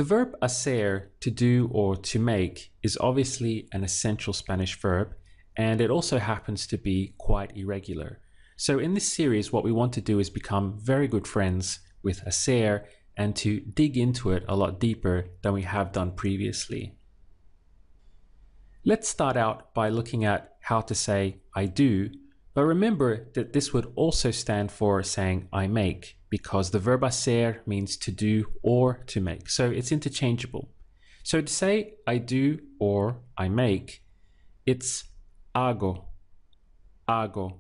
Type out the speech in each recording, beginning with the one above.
The verb hacer, to do or to make, is obviously an essential Spanish verb, and it also happens to be quite irregular. So in this series, what we want to do is become very good friends with hacer and to dig into it a lot deeper than we have done previously. Let's start out by looking at how to say I do, but remember that this would also stand for saying I make, because the verb hacer means to do or to make, so it's interchangeable. So to say I do or I make, it's hago, hago.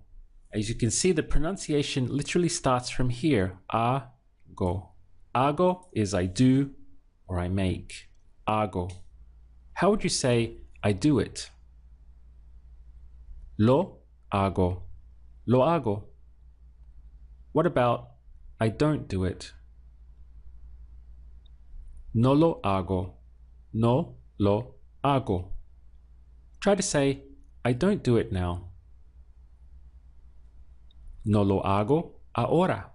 As you can see, the pronunciation literally starts from here, hago. Hago is I do or I make, hago. How would you say I do it? Lo hago, lo hago. What about I don't do it? No lo hago, no lo hago. Try to say I don't do it now. No lo hago ahora.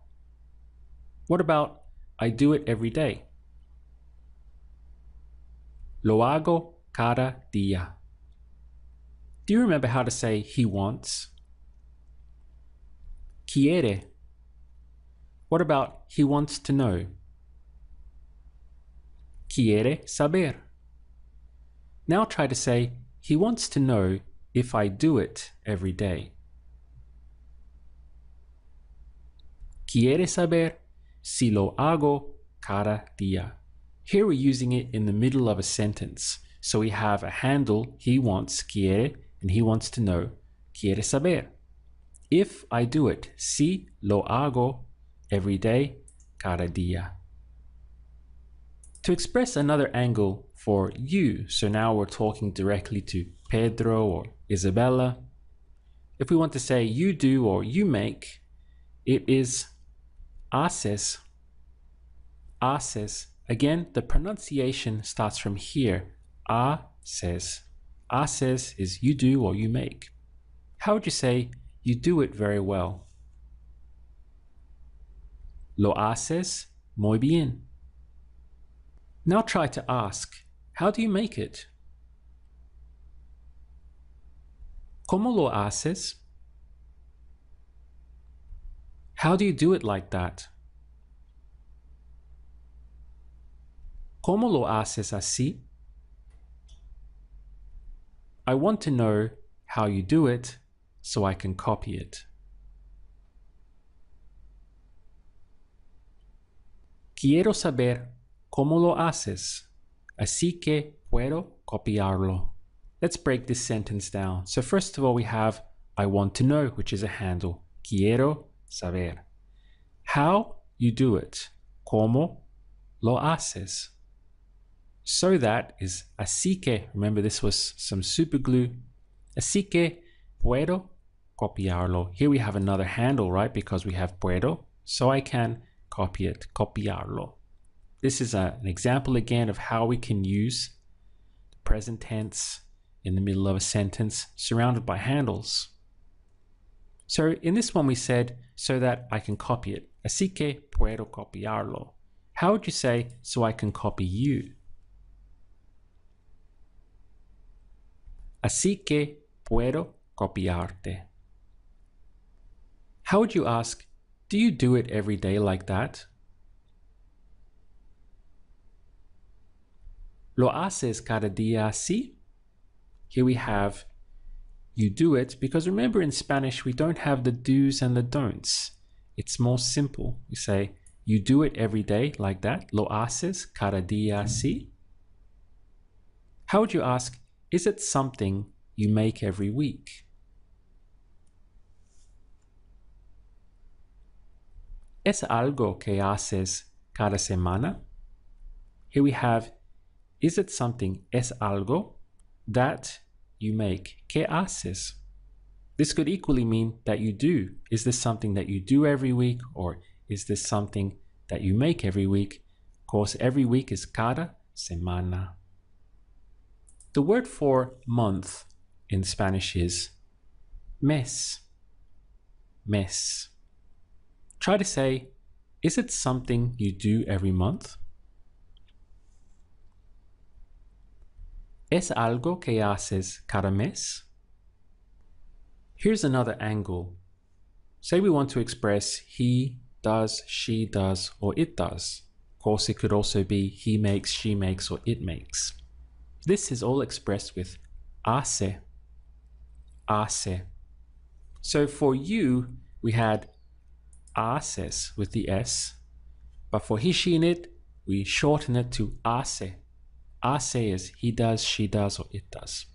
What about I do it every day? Lo hago cada día. Do you remember how to say he wants? Quiere. What about he wants to know? Quiere saber. Now try to say he wants to know if I do it every day. Quiere saber si lo hago cada día. Here we're using it in the middle of a sentence. So we have a handle, he wants, quiere, and he wants to know, quiere saber. If I do it, si lo hago every day, cada día. To express another angle for you, so now we're talking directly to Pedro or Isabella. If we want to say you do or you make, it is haces, haces. Again, the pronunciation starts from here, haces. Haces is you do or you make. How would you say you do it very well? Lo haces muy bien. Now try to ask, how do you make it? ¿Cómo lo haces? How do you do it like that? ¿Cómo lo haces así? I want to know how you do it so I can copy it. Quiero saber cómo lo haces, así que puedo copiarlo. Let's break this sentence down. So first of all, we have I want to know, which is a handle. Quiero saber. How you do it. ¿Cómo lo haces? So that is así que, remember this was some super glue. Así que puedo copiarlo. Here we have another handle, right? Because we have puedo, so I can copy it, copiarlo. This is an example again of how we can use the present tense in the middle of a sentence surrounded by handles. So in this one we said, so that I can copy it. Así que puedo copiarlo. How would you say, so I can copy you? Así que puedo copiarte. How would you ask, do you do it every day like that? ¿Lo haces cada día así? Here we have you do it, because remember in Spanish we don't have the do's and the don'ts. It's more simple. We say you do it every day like that. ¿Lo haces cada día así? How would you ask, is it something you make every week? ¿Es algo que haces cada semana? Here we have, is it something, es algo, that you make? ¿Qué haces? This could equally mean that you do. Is this something that you do every week, or is this something that you make every week? Of course, every week is cada semana. The word for month in Spanish is mes. Mes. Try to say, is it something you do every month? ¿Es algo que haces cada mes? Here's another angle. Say we want to express he does, she does, or it does. Of course, it could also be he makes, she makes, or it makes. This is all expressed with hace, hace. So for you, we had haces with the S, but for he, she, and it, we shorten it to hace. Hace is he does, she does, or it does.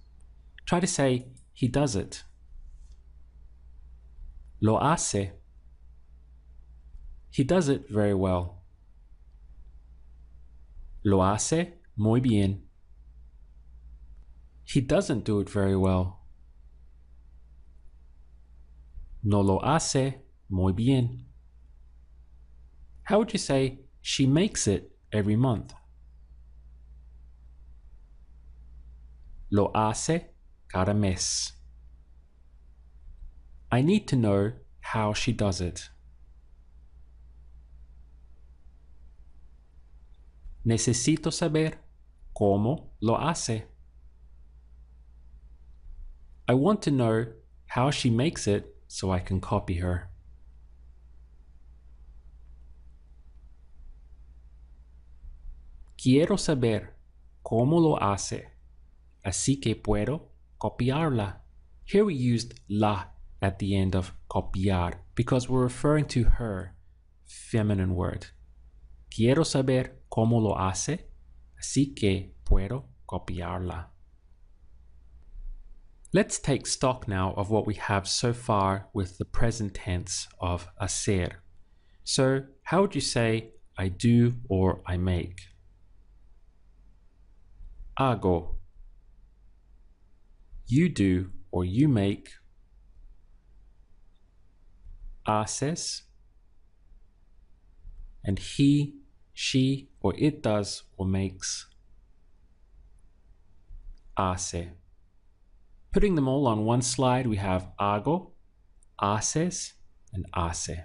Try to say he does it. Lo hace. He does it very well. Lo hace muy bien. He doesn't do it very well. No lo hace muy bien. How would you say she makes it every month? Lo hace cada mes. I need to know how she does it. Necesito saber cómo lo hace. I want to know how she makes it so I can copy her. Quiero saber cómo lo hace, así que puedo copiarla. Here we used la at the end of copiar because we're referring to her, feminine word. Quiero saber cómo lo hace, así que puedo copiarla. Let's take stock now of what we have so far with the present tense of hacer. So, how would you say I do or I make? Hago. You do or you make. Haces. And he, she, or it does or makes. Hace. Putting them all on one slide, we have hago, haces, and hace.